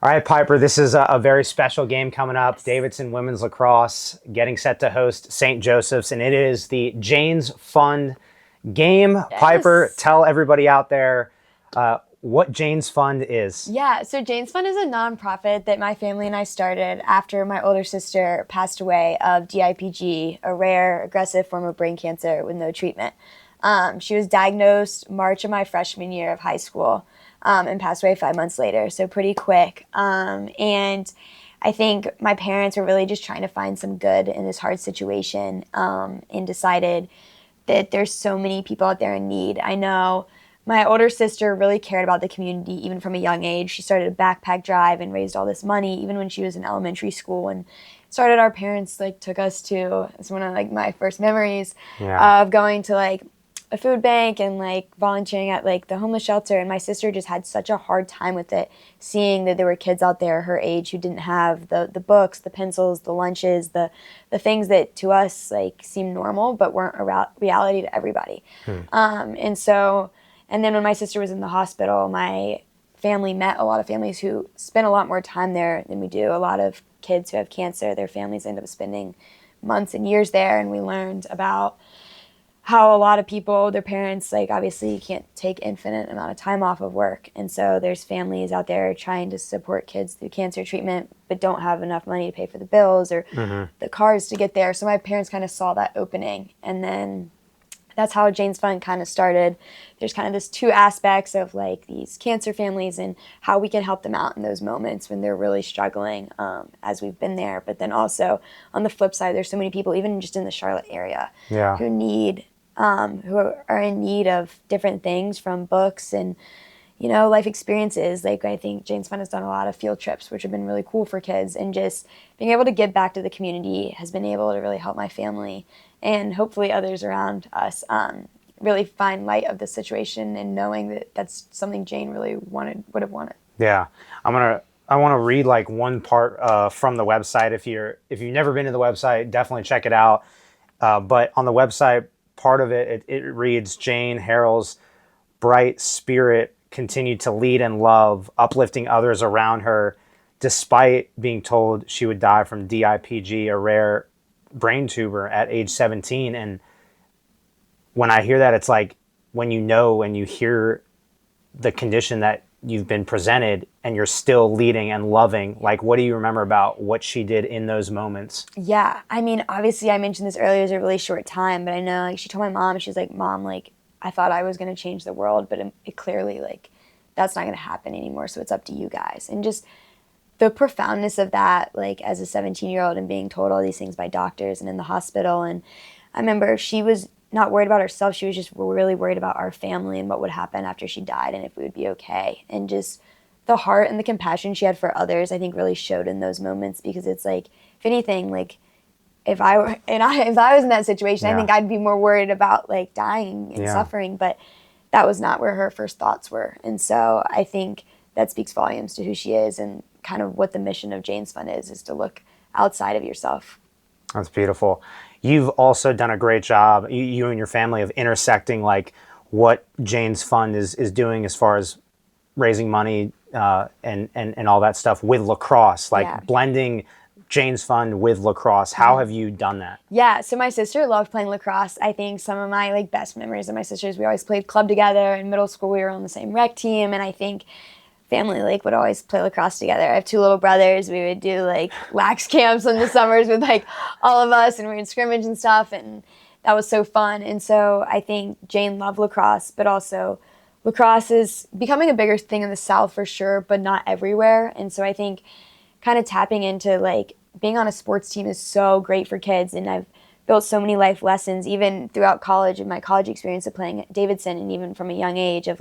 All right, Piper, this is a very special game coming up. Davidson Women's Lacrosse getting set to host St. Joseph's, and it is the Jane's Fund game. Piper, Yes. tell everybody out there what Jane's Fund is. Yeah, so Jane's Fund is a nonprofit that my family and I started after my older sister passed away of DIPG, a rare aggressive form of brain cancer with no treatment. She was diagnosed March of my freshman year of high school and passed away 5 months later, so pretty quick. And I think my parents were really just trying to find some good in this hard situation and decided that there's so many people out there in need. I know my older sister really cared about the community even from a young age. She started a backpack drive and raised all this money even when she was in elementary school, and started our parents took us to, it's one of my first memories Yeah. of going to a food bank and volunteering at the homeless shelter. And my sister just had such a hard time with it, seeing that there were kids out there her age who didn't have the books, the pencils, the lunches, the things that to us seemed normal but weren't a reality to everybody. And then when my sister was in the hospital, my family met a lot of families who spend a lot more time there than we do. A lot of kids who have cancer, their families end up spending months and years there, and we learned about how a lot of people, their parents, obviously can't take infinite amount of time off of work. And so there's families out there trying to support kids through cancer treatment, but don't have enough money to pay for the bills or the cars to get there. So my parents kind of saw that opening. And then that's how Jane's Fund kind of started. There's kind of this two aspects of these cancer families and how we can help them out in those moments when they're really struggling, as we've been there. But then also on the flip side, there's so many people, even just in the Charlotte area, Yeah. who are in need of different things, from books and life experiences. I think Jane's Fund has done a lot of field trips, which have been really cool for kids, and just being able to give back to the community has been able to really help my family and hopefully others around us really find light of the situation, and knowing that that's something Jane really would have wanted. Yeah. I want to read one part from the website. If you've never been to the website, definitely check it out. But on the website, part of it reads, Jane Harrell's bright spirit continued to lead and love, uplifting others around her, despite being told she would die from DIPG, a rare brain tumor, at age 17. And when I hear that, it's like when you hear the condition that you've been presented and you're still leading and loving, what do you remember about what she did in those moments? Yeah, I mean, obviously I mentioned this earlier, it was a really short time, but I know she told my mom, she was like, Mom, I thought I was going to change the world, but it clearly that's not going to happen anymore, so it's up to you guys. And just the profoundness of that, as a 17-year-old and being told all these things by doctors and in the hospital. And I remember she was not worried about herself, she was just really worried about our family and what would happen after she died and if we would be okay. And just the heart and the compassion she had for others, I think, really showed in those moments, because it's if anything, if I was in that situation, I Yeah. think I'd be more worried about dying and Yeah. suffering, but that was not where her first thoughts were. And so I think that speaks volumes to who she is, and kind of what the mission of Jane's Fund is to look outside of yourself. That's beautiful. You've also done a great job, you and your family, of intersecting what Jane's Fund is doing as far as raising money and all that stuff with lacrosse, Yeah. blending Jane's Fund with lacrosse. How have you done that? Yeah, so my sister loved playing lacrosse. I think some of my best memories of my sisters, we always played club together. In middle school, we were on the same rec team, and I think family would always play lacrosse together. I have two little brothers. We would do lax camps in the summers with all of us, and we would scrimmage and stuff, and that was so fun. And so I think Jane loved lacrosse, but also lacrosse is becoming a bigger thing in the South for sure, but not everywhere. And so I think kind of tapping into being on a sports team is so great for kids, and I've built so many life lessons even throughout college and my college experience of playing at Davidson, and even from a young age of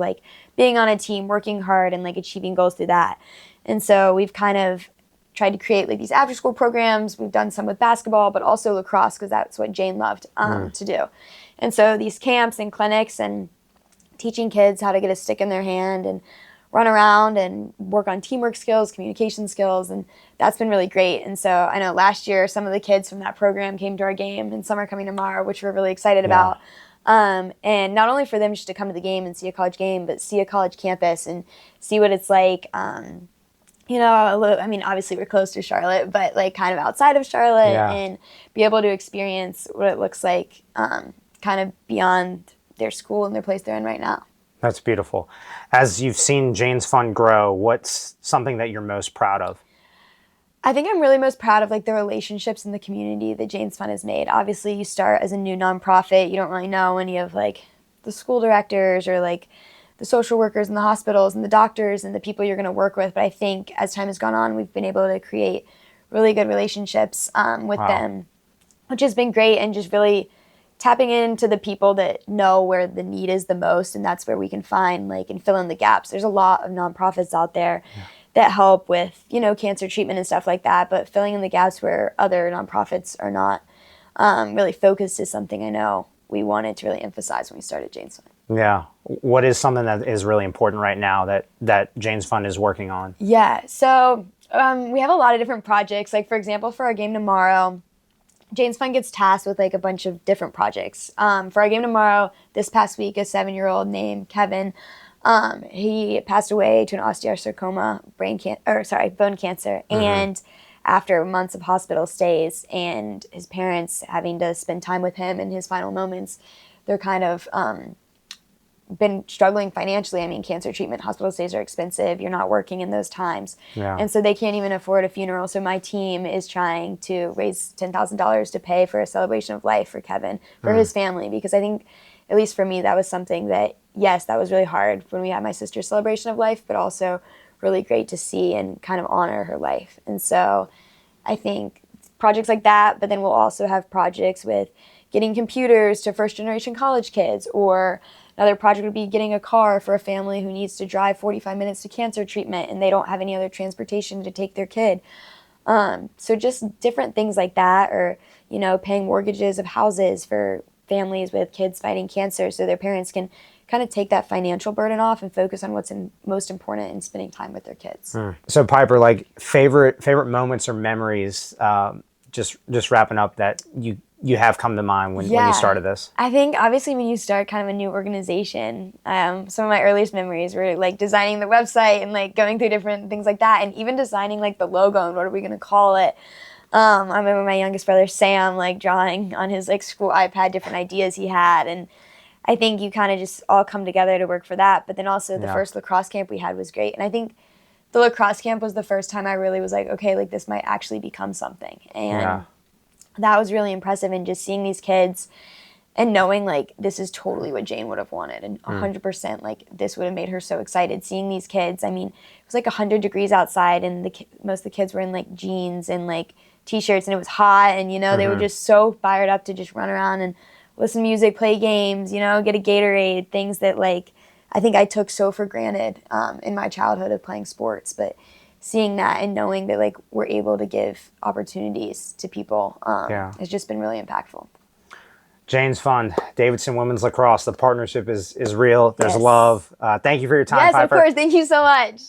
being on a team, working hard, and achieving goals through that. And so we've kind of tried to create these after school programs. We've done some with basketball, but also lacrosse, because that's what Jane loved to do. And so these camps and clinics and teaching kids how to get a stick in their hand and run around and work on teamwork skills, communication skills, and that's been really great. And so I know last year some of the kids from that program came to our game, and some are coming tomorrow, which we're really excited about. And not only for them just to come to the game and see a college game, but see a college campus and see what it's like I mean, obviously we're close to Charlotte, but like kind of outside of Charlotte, Yeah. and be able to experience what it looks like kind of beyond their school and their place they're in right now. That's beautiful. As you've seen Jane's Fund grow, what's something that you're most proud of? I think I'm really most proud of like the relationships in the community that Jane's Fund has made. Obviously, you start as a new nonprofit, you don't really know any of like the school directors or like the social workers in the hospitals and the doctors and the people you're going to work with. But I think as time has gone on, we've been able to create really good relationships with Wow. them, which has been great, and just really tapping into the people that know where the need is the most, and that's where we can find like and fill in the gaps. There's a lot of nonprofits out there that help with cancer treatment and stuff like that, but filling in the gaps where other nonprofits are not really focused is something I know we wanted to really emphasize when we started Jane's Fund. Yeah. What is something that is really important right now that Jane's Fund is working on? Yeah, so we have a lot of different projects. Like, for example, for our game tomorrow, Jane's Fund gets tasked with like a bunch of different projects. For our game tomorrow, this past week, a 7-year-old named Kevin, he passed away to an osteosarcoma, bone cancer, and after months of hospital stays and his parents having to spend time with him in his final moments, they're kind of been struggling financially. I mean, cancer treatment, hospital stays are expensive. You're not working in those times. Yeah. And so they can't even afford a funeral. So my team is trying to raise $10,000 to pay for a celebration of life for Kevin, for his family, because I think, at least for me, that was something that, yes, that was really hard when we had my sister's celebration of life, but also really great to see and kind of honor her life. And so I think projects like that, but then we'll also have projects with getting computers to first generation college kids, or another project would be getting a car for a family who needs to drive 45 minutes to cancer treatment and they don't have any other transportation to take their kid. So just different things like that, or, paying mortgages of houses for families with kids fighting cancer so their parents can kind of take that financial burden off and focus on what's most important in spending time with their kids. So Piper, like favorite moments or memories, just wrapping up that you have come to mind when you started this. I think obviously when you start kind of a new organization, some of my earliest memories were like designing the website and like going through different things like that, and even designing like the logo and what are we going to call it. I remember my youngest brother Sam like drawing on his like school iPad different ideas he had, and I think you kind of just all come together to work for that. But then also the first lacrosse camp we had was great, and I think the lacrosse camp was the first time I really was like, okay, like this might actually become something, and that was really impressive. And just seeing these kids and knowing like this is totally what Jane would have wanted, and 100% like this would have made her so excited. Seeing these kids, I mean, it was like 100 degrees outside, and most of the kids were in like jeans and like t-shirts, and it was hot, and they were just so fired up to just run around and listen to music, play games, get a Gatorade, things that like I think I took so for granted in my childhood of playing sports. But seeing that and knowing that like we're able to give opportunities to people has just been really impactful. Jane's Fund, Davidson Women's Lacrosse. The partnership is real. There's Yes. love. Thank you for your time, Yes, Piper. of course. Thank you so much.